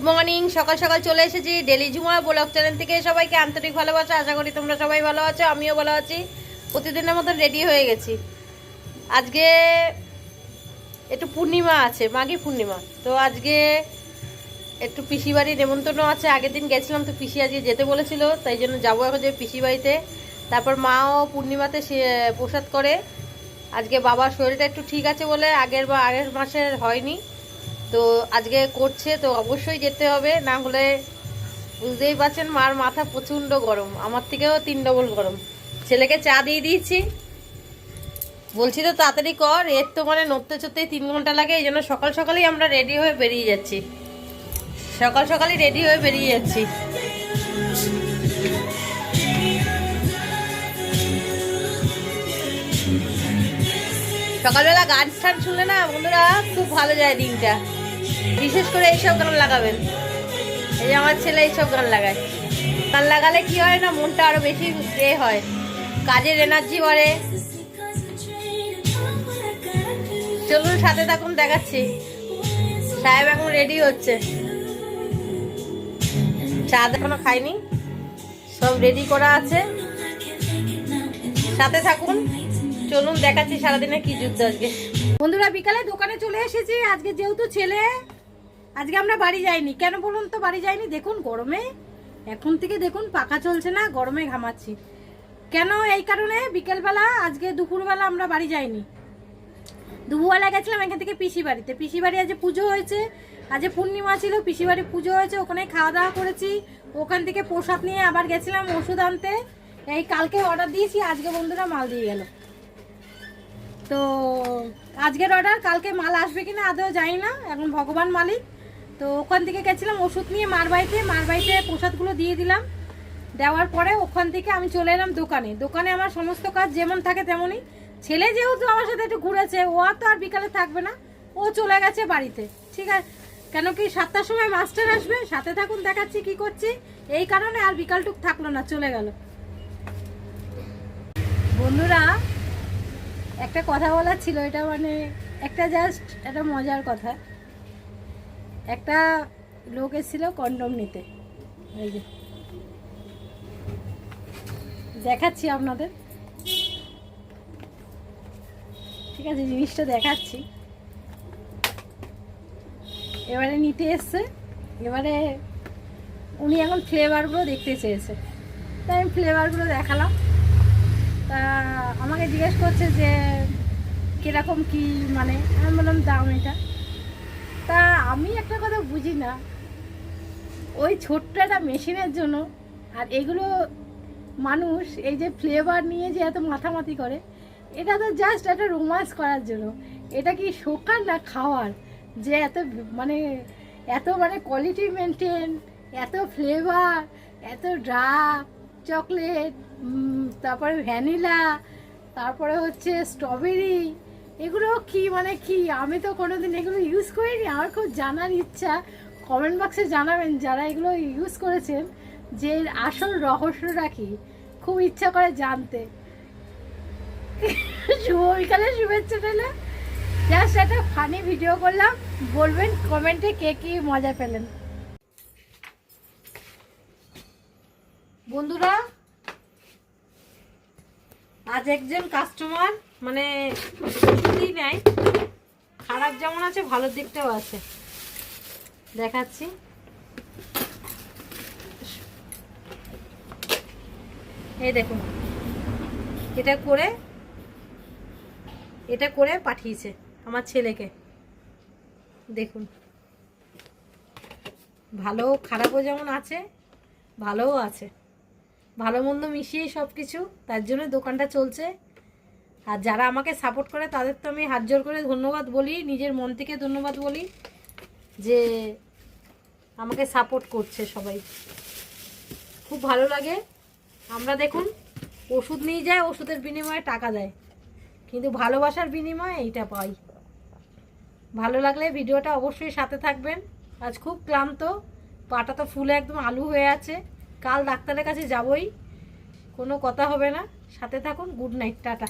Morning, সকাল সকাল চলে এসেছি ডেলি ঝুমা ব্লগ চ্যানেল থেকে। সবাইকে আন্তরিক ভালোবাসা, আশা করি তোমরা সবাই ভালো আছো, আমিও ভালো আছি। প্রতিদিনের মতন রেডি হয়ে গেছি। আজকে একটু পূর্ণিমা আছে, মাঘী পূর্ণিমা, তো আজকে একটু পিসি বাড়ি নেমন্তন্ন আছে। আগের দিন গেছিলাম, তো পিসি আজকে যেতে বলেছিল, তাই জন্য যাবো এখন যে পিসি বাড়িতে। তারপর মাও পূর্ণিমাতে প্রসাদ করে। আজকে বাবার শরীরটা একটু ঠিক আছে বলে আগের মাসের হয়নি, তো আজকে করছে, তো অবশ্যই যেতে হবে। না হলে বুঝতেই পারছেন মার মাথা প্রচণ্ড গরম, আমার থেকেও 3 ডবল গরম। ছেলেকে চা দিয়ে দিয়েছি, বলছি তো তাড়াতাড়ি কর, এর তো মানে নড়তে চড়তেই 3 ঘন্টা লাগে। এই জন্য সকাল সকালই আমরা রেডি হয়ে বেরিয়ে যাচ্ছি, সকাল সকালই রেডি হয়ে বেরিয়ে যাচ্ছি। সকালবেলা গান টান শুনলে না বন্ধুরা খুব ভালো যায় দিনটা। বিশেষ করে এইসব গান লাগাবেন, এই যে আমার ছেলে এইসব গান লাগায়। গান লাগালে কি হয় না, মনটা আরো বেশি হয়, কাজের এনার্জি বাড়ে। চলুন সাথে থাকুন, দেখাচ্ছি। সাহেব এখন রেডি হচ্ছে, চা এখনো খাইনি, সব রেডি করা আছে। সাথে থাকুন, চলুন দেখাচ্ছি সারাদিনে কি যুদ্ধ আজকে। বন্ধুরা বিকালে দোকানে চলে এসেছি। আজকে যেহেতু ছেলে, আজকে আমরা বাড়ি যাইনি। কেন বলুন তো বাড়ি যাইনি? দেখুন গরমে, এখন থেকে দেখুন পাখা চলছে না, গরমে ঘামাচ্ছি। কেন? এই কারণে বিকেলবেলা, আজকে দুপুরবেলা আমরা বাড়ি যাইনি। দুপুরবেলা গেছিলাম এখান থেকে পিসি বাড়িতে। পিসি বাড়ি আজ পুজো হয়েছে, আজ পূর্ণিমা ছিল, পিসি বাড়ি পুজো হয়েছে, ওখানে খাওয়া দাওয়া করেছি। ওখান থেকে প্রসাদ নিয়ে আবার গেছিলাম ওষুধ আনতে। এই কালকে অর্ডার দিয়েছি, আজকে বন্ধুরা মাল দিয়ে গেল। তো আজকের অর্ডার, কালকে মাল আসবে কিনা আদৌ জানি না, এখন ভগবান মালিক। তো ওখান থেকে গেছিলাম ওষুধ নিয়ে মার বাড়িতে প্রসাদগুলো দিয়ে দিলাম। দেওয়ার পরে ওখান থেকে আমি চলে এলাম দোকানে। দোকানে আমার সমস্ত কাজ যেমন থাকে তেমনই। ছেলে যেহেতু আমার সাথে একটু ঘুরেছে, ও আর তো আর বিকালে থাকবে না, ও চলে গেছে বাড়িতে। ঠিক আছে, কেন কি 7টার সময় মাস্টার আসবে। সাথে থাকুন, দেখাচ্ছি কি করছি। এই কারণে আর বিকালটুক থাকলো না, চলে গেল। বন্ধুরা একটা কথা বলার ছিল, এটা মানে একটা জাস্ট একটা মজার কথা। একটা লোক এসেছিল কন্ডম নিতে, এই যে দেখাচ্ছি আপনাদের, ঠিক আছে, জিনিসটা দেখাচ্ছি। এবারে নিতে এসছে, এবারে উনি এখন ফ্লেভারগুলো দেখতে চেয়েছে, তাই আমি ফ্লেভারগুলো দেখালাম। তা আমাকে জিজ্ঞেস করছে যে কীরকম কি, মানে আমি বললাম দাম এটা। তা আমি একটা কথা বুঝি না, ওই ছোট্ট একটা মেশিনের জন্য আর এগুলো মানুষ এই যে ফ্লেভার নিয়ে যে এত মাথামাতি করে, এটা তো জাস্ট একটা রোমান্স করার জন্য। এটা কি শোকার না খাওয়ার, যে এত মানে কোয়ালিটি মেনটেন, এত ফ্লেভার, এত ডার্ক চকলেট, তারপরে ভ্যানিলা, তারপরে হচ্ছে স্ট্রবেরি, এগুলো কি মানে কি? আমি তো কোনোদিন এগুলো ইউজ করিনি। আমার খুব জানার ইচ্ছা, কমেন্ট বক্সে জানাবেন যারা এগুলো ইউজ করেছেন, যে আসল রহস্যটা কি, খুব ইচ্ছা করে জানতে। শুভ বিকালে শুভেচ্ছা দিলে, জাস্ট একটা ফানি ভিডিও করলাম, বলবেন কমেন্টে কে কি মজা পেলেন। বন্ধুরা আজ একজন কাস্টমার মানে ওষুধই নেয়, খারাপ যেমন আছে ভালো দিকটাও আছে, দেখাচ্ছি। এই দেখুন, এটা করে পাঠিয়েছে আমার ছেলেকে। দেখুন, ভালো খারাপও যেমন আছে, ভালোও আছে, ভালো মন্দ মিশিয়ে সব কিছু, তার জন্য দোকানটা চলছে। আর যারা আমাকে সাপোর্ট করে তাদের তো আমি হাত জোর করে ধন্যবাদ বলি, নিজের মন থেকে ধন্যবাদ বলি, যে আমাকে সাপোর্ট করছে সবাই, খুব ভালো লাগে। আমরা দেখুন ওষুধ নিয়ে যায়, ওষুধের বিনিময়ে টাকা দেয়, কিন্তু ভালোবাসার বিনিময়ে এইটা পাই। ভালো লাগলে ভিডিওটা অবশ্যই সাথে থাকবেন। আজ খুব ক্লান্ত, পাটা তো ফুলে একদম আলু হয়ে আছে, কাল ডাক্তারের কাছে যাবই, কোনো কথা হবে না। সাথে থাকুন, গুড নাইট, টাটা।